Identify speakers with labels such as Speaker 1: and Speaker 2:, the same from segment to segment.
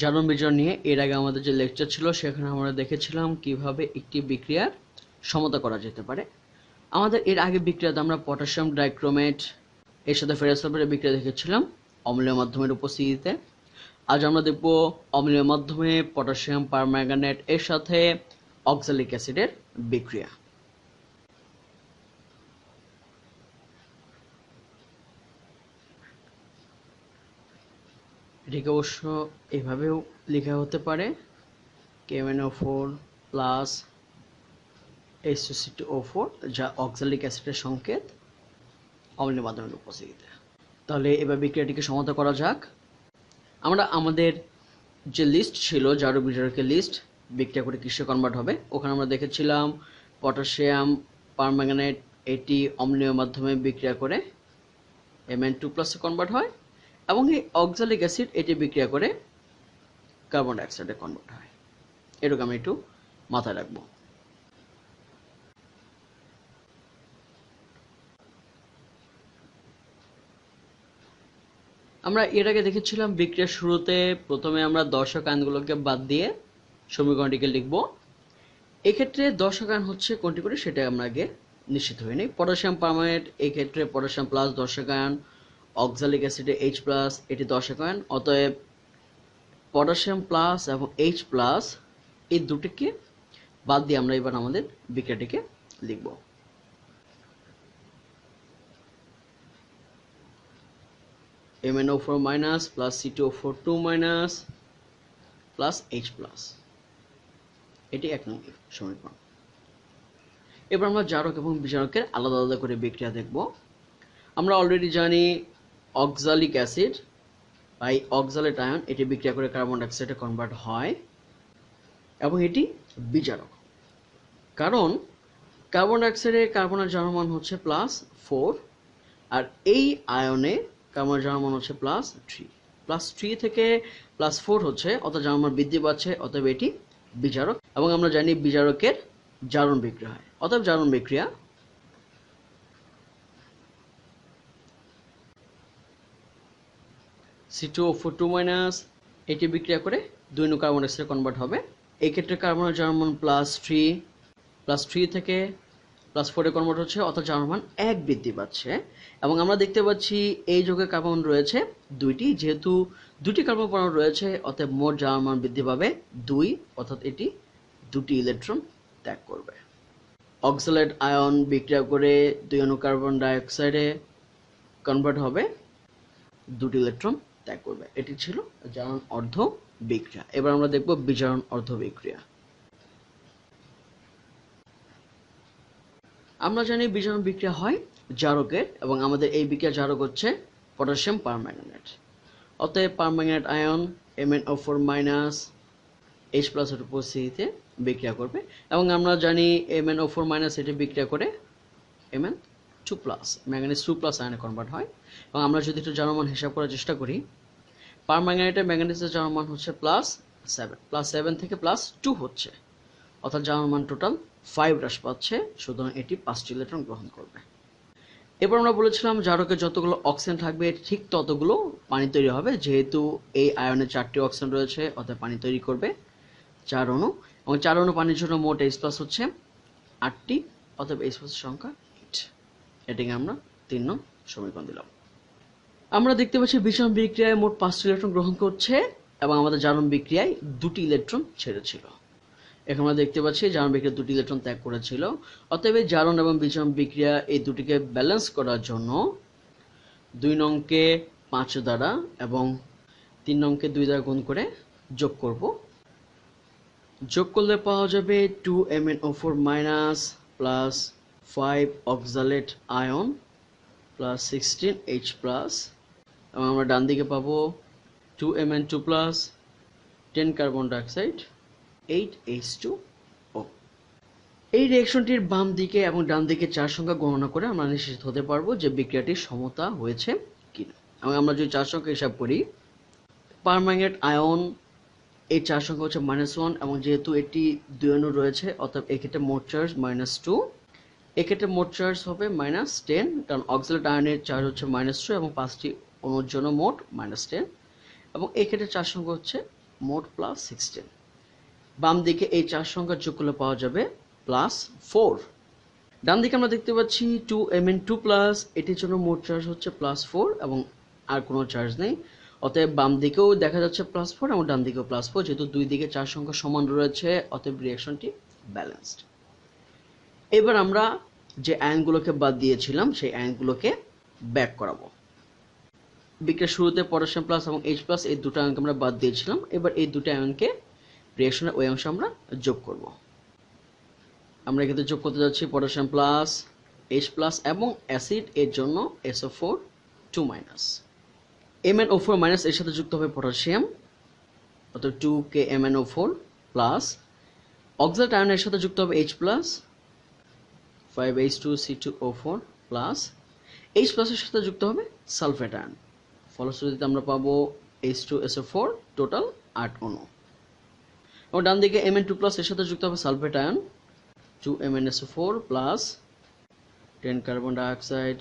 Speaker 1: জারণ বিজারণ নিয়ে এর আগে আমাদের যে লেকচার ছিল সেখানে আমরা দেখেছিলাম কিভাবে একটি বিক্রিয়ার সমতা করা যেতে পারে। আমাদের এর আগে বিক্রিয়াতে আমরা পটাশিয়াম ডাইক্রোমেট এর সাথে ফেরাস সালফেটের বিক্রিয়া দেখেছিলাম অম্লীয় মাধ্যমের উপস্থিতিতে। আজ আমরা দেখব অম্লীয় মাধ্যমে পটাশিয়াম পারম্যাঙ্গানেট এর সাথে অক্সালিক অ্যাসিডের বিক্রিয়া। এটিকে অবশ্য এভাবেও লেখা হতে পারে KMnO4 প্লাস H2CO4, যা অক্সালিক অ্যাসিডের সংকেত অম্লীয় মাধ্যমের উপস্থিতিতে। তাহলে এবার বিক্রিয়াটিকে সমতা করা যাক। আমরা আমাদের যে লিস্ট ছিল জারক বিজারকের লিস্ট বিক্রিয়া করে কিসে কনভার্ট হবে, ওখানে আমরা দেখেছিলাম পটাশিয়াম পারম্যাঙ্গানেট এটি অম্লীয় মাধ্যমে বিক্রিয়া করে Mn2+ কনভার্ট হয় এবং এই অক্সালিক অ্যাসিড এটি বিক্রিয়া করে কার্বন ডাইঅক্সাইডে কনভার্ট হয়। এটুকু আমি একটু মাথায় রাখবো। আমরা এর আগে দেখেছিলাম বিক্রিয়ার শুরুতে প্রথমে আমরা দর্শক আয়নগুলোকে বাদ দিয়ে সমীকরণটিকে লিখব। এক্ষেত্রে দর্শক আয়ন হচ্ছে কোনটি করে সেটা আমরা আগে নিশ্চিত হয়ে নিই। পটাশিয়াম পারম্যাঙ্গানেট এক্ষেত্রে পটাশিয়াম প্লাস দর্শক আয়ন, অক্সালিক অ্যাসিডে H+ এটি দর্শক আয়ন। অতএব পটাশিয়াম প্লাস এবং H+ এই দুটিকে বাদ দিয়ে আমরা এবার আমাদের বিক্রিয়াটিকে লিখব। MnO4- plus C2O4 plus H+, এটি 1 নং সমীকরণ। এবার আমরা জারক এবং বিজারকের আলাদা আলাদা করে বিক্রিয়া দেখব। আমরা অলরেডি জানি অক্সালিক অ্যাসিড বা অক্সালেট আয়ন এটি বিক্রিয়া করে কার্বন ডাইঅক্সাইডে কনভার্ট হয় এবং এটি বিজারক, কারণ কার্বন ডাইঅক্সাইডে কার্বনের জারণ হচ্ছে +4 আর এই আয়নে কার্বনের জারণ হচ্ছে +3। +3 থেকে +4 হচ্ছে, অর্থাৎ জারণ বৃদ্ধি পাচ্ছে, অতএব এটি বিজারক। এবং আমরা জানি বিজারকের জারণ বিক্রিয়া হয়, অতএব জারণ বিক্রিয়া C2O4 এটি বিক্রিয়া করে 2 নং কার্বন ডাইঅক্সাইডে কনভার্ট হবে। এই ক্ষেত্রে কার্বনের জারণ +3 থেকে +4 এ কনভার্ট হচ্ছে, অর্থাৎ জারণ মান 1 বৃদ্ধি পাচ্ছে। এবং আমরা দেখতে পাচ্ছি এই যৌগে কার্বন রয়েছে 2টি, যেহেতু 2টি কার্বন পরমাণু রয়েছে অতএব মোট জারণ মান বৃদ্ধি পাবে 2, অর্থাৎ এটি 2টি ইলেকট্রন ত্যাগ করবে। অক্সালেট আয়ন বিক্রিয়া করে 2 অণু কার্বন ডাইঅক্সাইডে কনভার্ট হবে, 2টি ইলেকট্রন ত্যাগ করবে। এটি ছিল জারণ অর্ধ বিক্রিয়া। এবার আমরা দেখব বিজারণ অর্ধ বিক্রিয়া। আমরা জানি বিজারণ বিক্রিয়া হয় জারকের, এবং আমাদের এই বিক্রিয়া জারক হচ্ছে পটাশিয়াম পারম্যাঙ্গানেট। অতএব পারম্যাঙ্গানেট আয়ন MnO4- H+ এর উপস্থিতিতে বিক্রিয়া করবে, এবং আমরা জানি MnO4- এটি বিক্রিয়া করে Mn2+, ম্যাঙ্গানিজ 2+ আয়নে কনভার্ট হয়। এবং আমরা যদি একটু জারণ মান হিসাব করার চেষ্টা করি, পারম্যাঙ্গানেটের ম্যাঙ্গানিজের জারণ মান হচ্ছে +7 থেকে +2 হচ্ছে, অর্থাৎ জারণ মান টোটাল 5 হ্রাস পাচ্ছে, সুতরাং এটি 5টি ইলেকট্রন গ্রহণ করবে। এবার আমরা বলেছিলাম জারকে যতগুলো অক্সিজেন থাকবে ঠিক ততগুলো পানি তৈরি হবে, যেহেতু এই আয়নে 4টি অক্সিজেন রয়েছে অর্থাৎ পানি তৈরি করবে 4 অণু, এবং 4 অণু পানির জন্য মোট H+ হচ্ছে 8টি, অর্থাৎ H+ এর সংখ্যা 8। এটাকে আমরা 3 নং সমীকরণ দিলাম। আমরা দেখতে পাচ্ছি বিজারণ বিক্রিয়ায় মোট 5টি ইলেকট্রন গ্রহণ করছে এবং আমাদের জারণ বিক্রিয়ায় 2টি ইলেকট্রন ছেড়েছিল। এখন আমরা দেখতে পাচ্ছি জারণ বিক্রিয়া 2টি ইলেকট্রন ত্যাগ করেছিল, অতএব জারণ এবং বিজারণ বিক্রিয়া এই দুটিকে ব্যালেন্স করার জন্য 2 নংকে 5 দ্বারা এবং 3 নংকে 2 দ্বারা গুণ করে যোগ করব। যোগ করলে পাওয়া যাবে 2 MnO4- plus 5 oxalate ion plus 16 H+, এবং আমরা ডান দিকে পাবো 2 Mn2+, 10 কার্বন ডাইঅক্সাইড, 8 H2O। এই রিঅ্যাকশনটির বাম দিকে এবং ডান দিকে চার সংখ্যা গণনা করে আমরা নিশ্চিত হতে পারবো যে বিক্রিয়াটি সমতা হয়েছে কিনা। এবং আমরা যদি চার সংখ্যা হিসাব করি, পারম্যাঙ্গানেট আয়ন এই চার সংখ্যা হচ্ছে -1, এবং যেহেতু এটি 2 অণু রয়েছে অর্থাৎ এক্ষেত্রে মোট চার্জ -2, এক্ষেত্রে মোট চার্জ হবে -10, কারণ অক্সালেট আয়নের চার্জ হচ্ছে -2 এবং 5টি অণুর জন্য মোট -10, এবং এক্ষেত্রে চার সংখ্যা হচ্ছে মোট প্লাস 16। বাম দিকে এই 4 সংখ্যা যোগ করলে পাওয়া যাবে প্লাস 4। ডান দিকে আমরা দেখতে পাচ্ছি 2Mn2+, এটির জন্য মোট চার্জ হচ্ছে প্লাস 4 এবং আর কোনো চার্জ নেই। অতএব বাম দিকেও দেখা যাচ্ছে প্লাস 4 এবং ডান দিকেও প্লাস 4, যেহেতু দুই দিকে 4 সংখ্যা সমান রয়েছে, অতএব রিঅ্যাকশনটি ব্যালেন্সড। এবার আমরা যে আয়নগুলোকে বাদ দিয়েছিলাম সেই আয়নগুলোকে ব্যাক করাবো। বিক্রিয়ার শুরুতে পটাশিয়াম প্লাস এবং H+ এই দুটো আয়নকে আমরা বাদ দিয়েছিলাম। এবার এই দুটো আয়নকে রিঅ্যাকশনের ওই অংশে আমরা যোগ করব। আমরা এক্ষেত্রে যোগ করতে যাচ্ছি পটাশিয়াম প্লাস H+ এবং অ্যাসিড এর জন্য SO4 2-। MnO4- এর সাথে যুক্ত হবে পটাশিয়াম, অর্থাৎ 2KMnO4 প্লাস অক্সালেট আয়নের সাথে যুক্ত হবে H+, 5H2C2O4 প্লাস H+ এর সাথে যুক্ত হবে সালফেট আয়ন। ফলশ্রুতিতে আমরা পাবো H2SO4, টোটাল 8 অণু। এবং ডান দিকে Mn2+ এর সাথে যুক্ত হবে sulphate ion, 2MnSO4 plus 10 carbon dioxide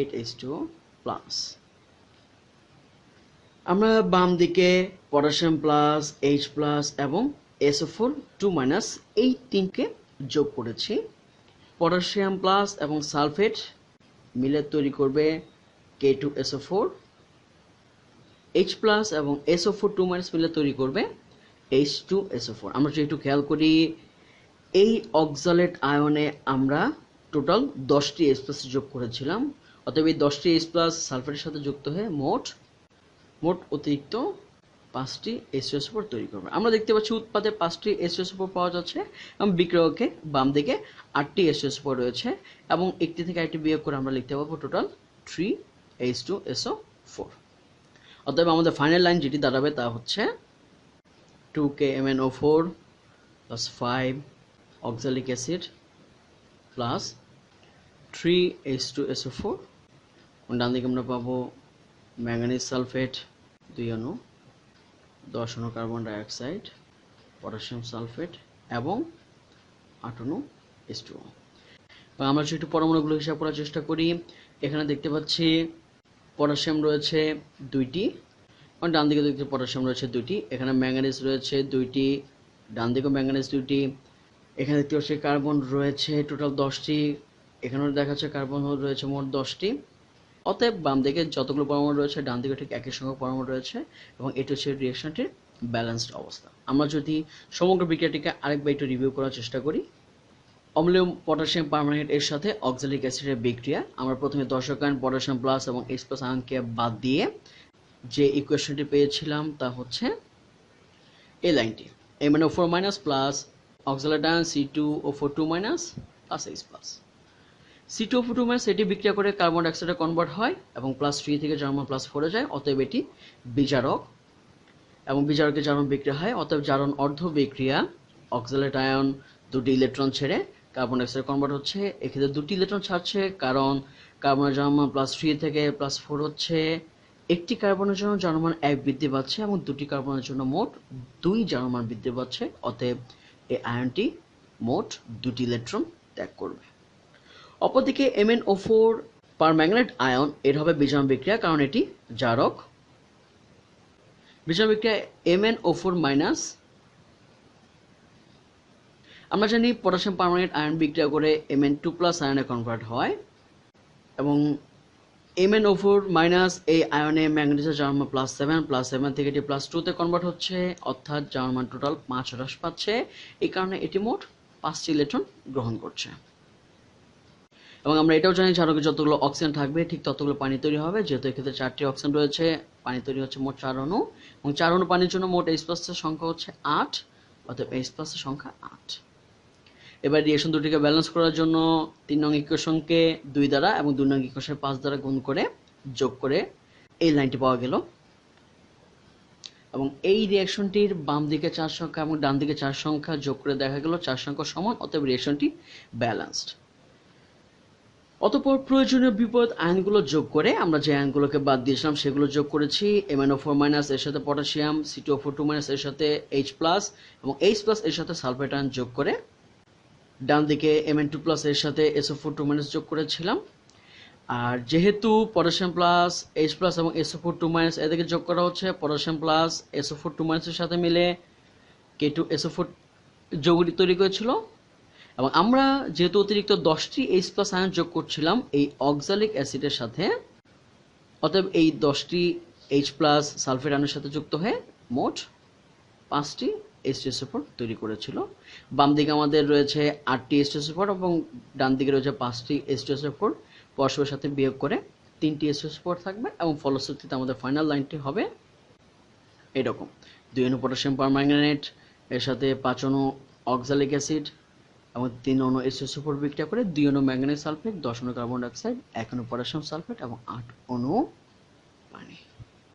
Speaker 1: 8H2O plus. আমরা বাম দিকে পটাশিয়াম প্লাস H+ এবং SO4 2- এই তিনকে যোগ করেছি। পটাশিয়াম প্লাস এবং সালফেট মিলে তৈরি করবে K2SO4, H+ এবং SO4 2- মিলে তৈরি করবে H2SO4। আমরা যদি একটু খেয়াল করি, এই অক্সালেট আয়নে আমরা টোটাল 10টি H+ যোগ করেছিলাম, অতএব এই 10টি H+ সালফেটের সাথে যুক্ত হয়ে মোট অতিরিক্ত 5টি H2SO4 তৈরি করবে। আমরা দেখতে পাচ্ছি উৎপাদে 5টি H2SO4 পাওয়া যাচ্ছে এবং বিক্রিয়কে বাম দিকে 8টি H2SO4 রয়েছে এবং একটি থেকে আরেকটি বিয়োগ করে আমরা লিখতে পারবো টোটাল 3H2SO4। অতএব আমাদের ফাইনাল লাইন যেটি দাঁড়াবে তা হচ্ছে 2KMnO4 plus 5 oxalic acid plus 3H2SO4। ডান দিকে আমরা পাবো ম্যাঙ্গানিজ সালফেট 2 অণু, 10 অণু কার্বন ডাইঅক্সাইড, পটাশিয়াম সালফেট এবং 8 অণু H2O। আমরা যদি একটু পরমাণুগুলো হিসাব করার চেষ্টা করি, এখানে দেখতে পাচ্ছি পটাশিয়াম রয়েছে 2টি, ডান দিকে দেখতে পটাশিয়াম রয়েছে 2টি, এখানে ম্যাঙ্গানিজ রয়েছে 2টি, ডান দিকেও ম্যাঙ্গানিজ 2টি, এখানে দেখতে পাচ্ছি কার্বন রয়েছে টোটাল 10টি, এখানেও দেখাচ্ছে কার্বন রয়েছে মোট 10টি। অতএব বাম দিকে যতগুলো পরমাণু রয়েছে ডান দিকে ঠিক একই সংখ্যক পরমাণু রয়েছে এবং এটি হচ্ছে রিঅ্যাকশনটির ব্যালেন্সড অবস্থা। আমরা যদি সমগ্র বিক্রিয়াটিকে আরেকবার একটু রিভিউ করার চেষ্টা করি, অম্লীয় পটাশিয়াম পারম্যাঙ্গানেট এর সাথে অক্সালিক অ্যাসিডের বিক্রিয়া, আমরা প্রথমে দর্শক আয়ন পটাশিয়াম প্লাস এবং H+ আয়নকে বাদ দিয়ে যে ইকুয়েশনটি পেয়েছিলাম তা হচ্ছে এই লাইনটি, MnO4- plus oxalate ion C2O4 2- plus H+। C2O4 2- এটি বিক্রিয়া করে কার্বন ডাইঅক্সাইডে কনভার্ট হয় এবং +3 থেকে জারণ +4 এ যায়, অতএব এটি বিজারক এবং বিজারকে জারণ বিক্রিয়া হয়, অতএব জারণ অর্ধ বিক্রিয়া অক্সালেট আয়ন 2টি ইলেকট্রন ছেড়ে কার্বন ডাইঅক্সাইডে কনভার্ট হচ্ছে। এক্ষেত্রে 2টি ইলেকট্রন ছাড়ছে কারণ কার্বনের জারণমান +3 থেকে +4 হচ্ছে, একটি কার্বনের জন্য জারণমান 1 বৃদ্ধি পাচ্ছে এবং দুটি কার্বনের জন্য মোট 2 জারণমান বৃদ্ধি পাচ্ছে, অতএব এই আয়নটি মোট 2টি ইলেকট্রন ত্যাগ করবে। অপরদিকে MnO4 পারম্যাঙ্গানেট আয়ন এর হবে বিজারণ বিক্রিয়া, কারণ এটি জারক। বিজারণ বিক্রিয়া MnO4-, আমরা জানি পটাশিয়াম পারম্যাঙ্গানেট আয়ন বিক্রিয়া করে Mn2+ আয়নে কনভার্ট হয় এবং MnO4- এই আয়নে ম্যাঙ্গানিজের জারণমান +7 থেকে এটি +2 তে কনভার্ট হচ্ছে, অর্থাৎ জারণমান টোটাল 5 হ্রাস পাচ্ছে। এই কারণে এটি মোট 5টি ইলেকট্রন গ্রহণ করছে। এবং আমরা এটাও জানি জারকে যতগুলো অক্সিজেন থাকবে ঠিক ততগুলো পানি তৈরি হবে, যেহেতু এক্ষেত্রে 4টি অক্সিজেন রয়েছে, পানি তৈরি হচ্ছে মোট 4 অণু এবং 4 অণু পানির জন্য মোট H+ এর সংখ্যা হচ্ছে 8, অর্থাৎ H+ এর সংখ্যা 8। এবার রিঅ্যাকশন দুটিকে ব্যালেন্স করার জন্য 3 নং ইকুয়েশনকে 2 দ্বারা এবং 2 নং ইকুয়েশন 5 দ্বারা গুণ করে যোগ করে এই লাইনটি পাওয়া গেল এবং এই রিঅ্যাকশনটির বাম দিকে 4 সংখ্যা এবং ডান দিকে 4 সংখ্যা যোগ করে দেখা গেল 4 সংখ্যা সমান, অতএব রিঅ্যাকশনটি ব্যালেন্সড। অতঃপর প্রয়োজনীয় বিপরীত আয়নগুলো যোগ করে আমরা যে আয়নগুলোকে বাদ দিয়েছিলাম সেগুলো যোগ করেছি। MnO4- এর সাথে পটাশিয়াম, C2O4 2- এর সাথে H+ এবং H+ এর সাথে সালফেট আয়ন যোগ করে ডান দিকে Mn2+ এর সাথে SO4 2- যোগ করেছিলাম। আর যেহেতু পটাশিয়াম প্লাস H প্লাস এবং SO4 2 মাইনাস এদেরকে যোগ করা হচ্ছে, পটাশিয়াম প্লাস SO4 2 মাইনাসের সাথে মিলে K2SO4 যৌগটি তৈরি করেছিল। এবং আমরা যেহেতু অতিরিক্ত 10টি H প্লাস আয়ন যোগ করছিলাম এই অক্সালিক অ্যাসিডের সাথে, অতএব এই 10টি H প্লাস সালফেট আয়নের সাথে যুক্ত হয়ে মোট 5টি H2SO4 তৈরি করেছিল। বাম দিকে আমাদের রয়েছে 8টি H2SO4 এবং ডান দিকে রয়েছে 5টি H2SO4, পরস্পরের সাথে বিয়োগ করে 3টি H2SO4 থাকবে এবং ফলশ্রুতিতে আমাদের ফাইনাল লাইনটি হবে এরকম: 2 অণু পটাশিয়াম পারম্যাঙ্গানেট এর সাথে 5 অণু অক্সালিক অ্যাসিড এবং 3 অণু H2SO4 বিক্রিয়া করে 2 অণু ম্যাঙ্গানিজ সালফেট, 10 অণু কার্বন ডাইঅক্সাইড, 1 অণু পটাশিয়াম সালফেট এবং 8 অণু পানি।